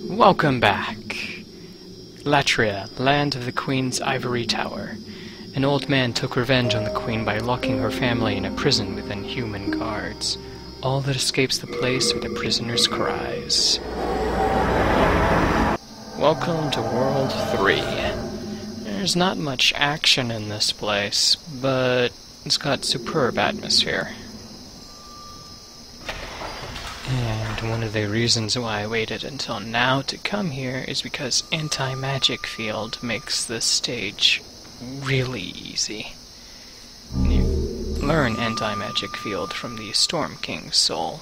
Welcome back. Latria, land of the Queen's ivory tower. An old man took revenge on the Queen by locking her family in a prison with inhuman guards. All that escapes the place are the prisoner's cries. Welcome to World 3. There's not much action in this place, but it's got superb atmosphere. And one of the reasons why I waited until now to come here is because anti-magic field makes this stage really easy. You learn anti-magic field from the Storm King's soul.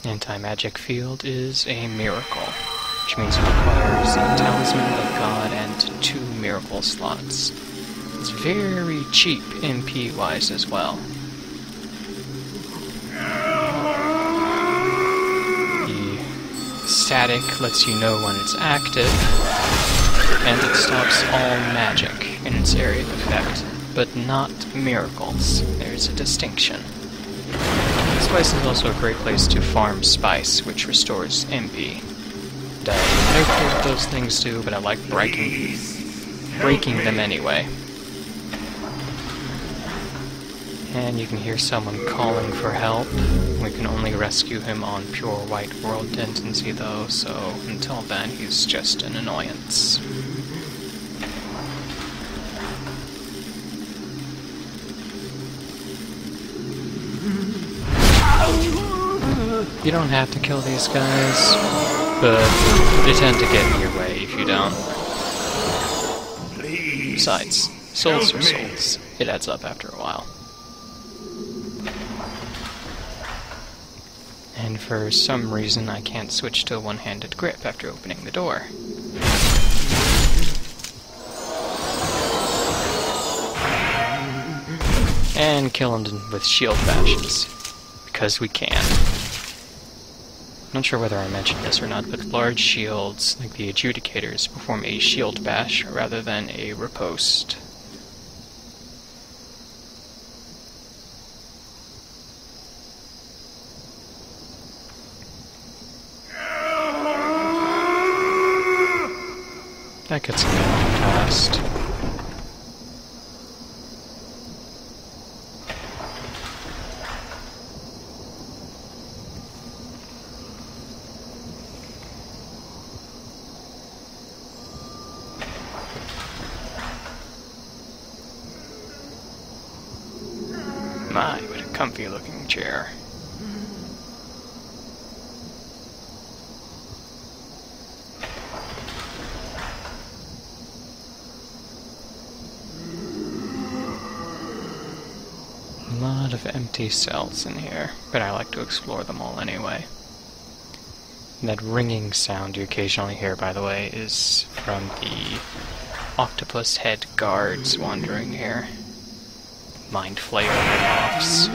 Anti-magic field is a miracle, which means it requires the Talisman of God and 2 miracle slots. It's very cheap MP-wise as well. Static lets you know when it's active, and it stops all magic in its area of effect, but not miracles. There's a distinction. Spice is also a great place to farm spice, which restores MP. I don't know what those things do, but I like breaking them anyway. And you can hear someone calling for help. We can only rescue him on pure white world tendency though, so until then he's just an annoyance. You don't have to kill these guys, but they tend to get in your way if you don't. Besides, souls are souls. It adds up after a while. And for some reason I can't switch to a one-handed grip after opening the door. And kill him with shield bashes. Because we can. Not sure whether I mentioned this or not, but large shields, like the Adjudicators, perform a shield bash rather than a riposte. That gets him down fast. My, what a comfy looking chair. A lot of empty cells in here, but I like to explore them all anyway. And that ringing sound you occasionally hear, by the way, is from the octopus head guards wandering here. Mind flayer ripoffs.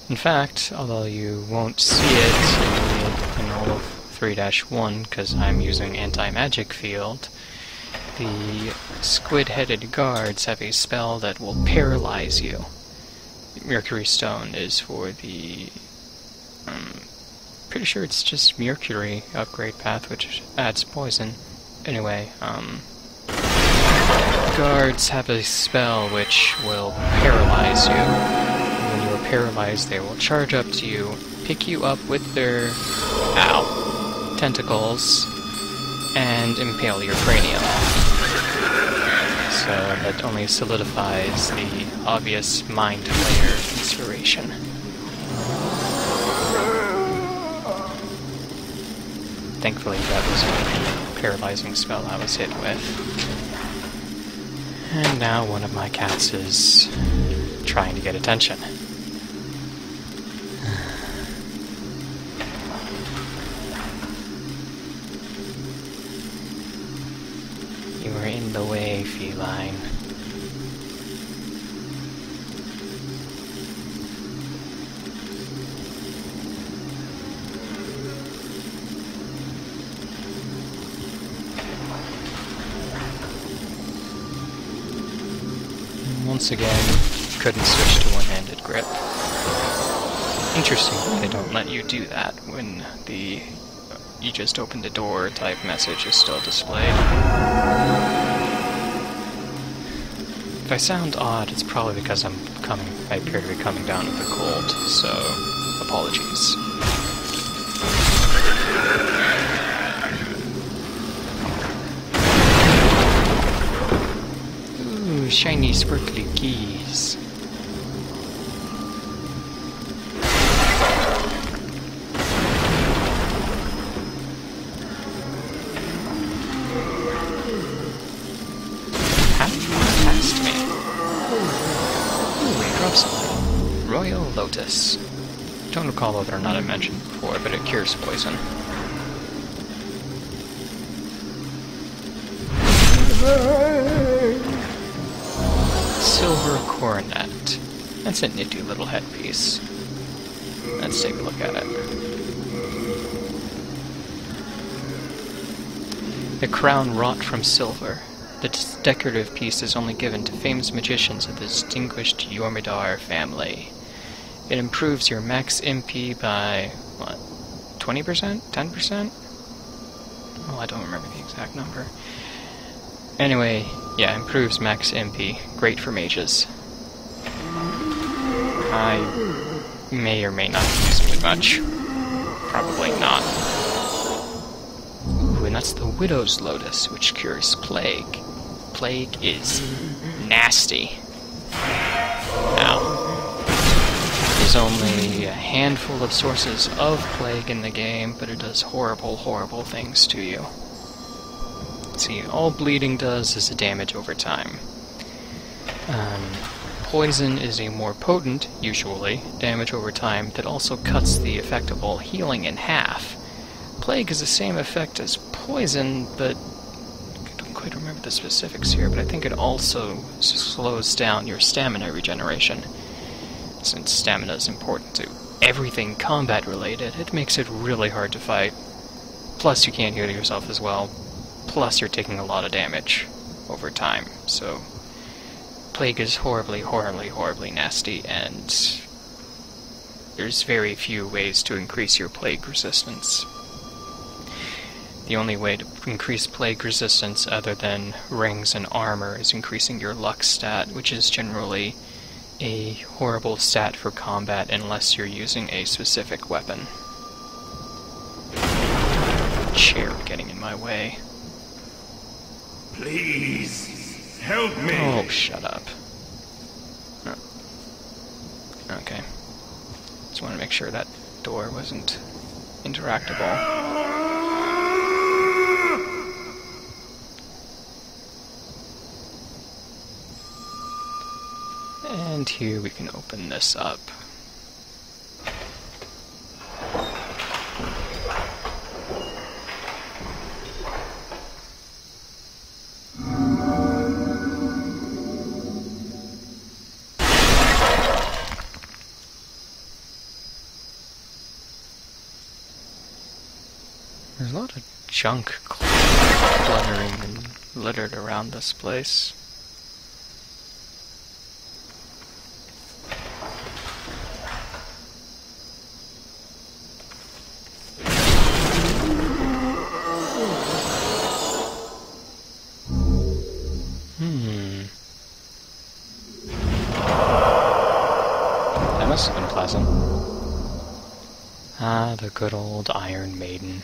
In fact, although you won't see it in all of 3-1 because I'm using anti-magic field, the squid-headed guards have a spell that will paralyze you. Mercury Stone is for the... pretty sure it's just Mercury upgrade path, which adds poison. Anyway, guards have a spell which will paralyze you. When you are paralyzed, they will charge up to you, pick you up with their tentacles, and impale your cranium. So that only solidifies the obvious mind flayer inspiration. Thankfully, that was a paralyzing spell I was hit with. And now one of my cats is trying to get attention. You are in the way, feline. once again, couldn't switch to one-handed grip. Interestingly, they don't let you do that when the "you just opened the door" type message is still displayed. If I sound odd, it's probably because I appear to be coming down with a cold, so apologies. Ooh, shiny sparkly keys. Royal Lotus. Don't recall whether or not I mentioned before, but it cures poison. Silver coronet. That's a nifty little headpiece. Let's take a look at it. A crown wrought from silver. This decorative piece is only given to famous magicians of the distinguished Yormidar family. It improves your max MP by, what, 20%? 10%? Oh, I don't remember the exact number. Anyway, yeah, improves max MP. Great for mages. I may or may not be using it much. Probably not. Ooh, and that's the Widow's Lotus, which cures plague. Plague is nasty. Now, there's only a handful of sources of plague in the game, but it does horrible, horrible things to you. See, all bleeding does is a damage over time. Poison is a more potent, usually, damage over time that also cuts the effectable healing in half. Plague is the same effect as poison, but I don't quite remember the specifics here, but I think it also slows down your stamina regeneration. Since stamina is important to everything combat related, it makes it really hard to fight. Plus you can't heal yourself as well. Plus you're taking a lot of damage over time. So plague is horribly, horribly, horribly nasty, and there's very few ways to increase your plague resistance. The only way to increase plague resistance other than rings and armor is increasing your luck stat, which is generally a horrible stat for combat unless you're using a specific weapon. Chair getting in my way. Please, help me! Oh, shut up. Oh. Okay. Just want to make sure that door wasn't interactable. And here we can open this up. There's a lot of junk cluttering and littered around this place. That must have been pleasant. Ah, the good old Iron Maiden.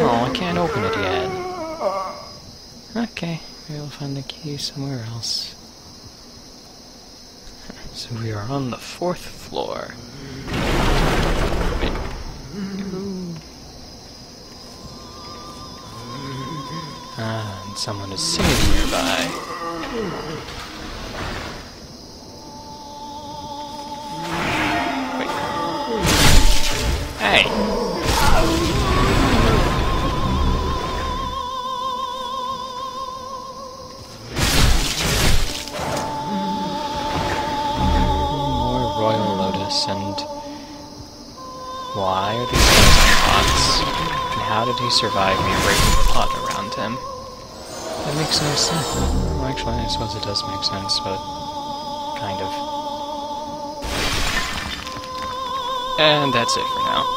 Oh, I can't open it yet. Okay, we'll find the key somewhere else. So we are on the 4th floor. Wait. Ah, and someone is singing nearby. Wait. Hey! this, and why are these guys on pots? And how did he survive me breaking the pot around him? That makes no sense. Well, actually, I suppose it does make sense, but kind of. And that's it for now.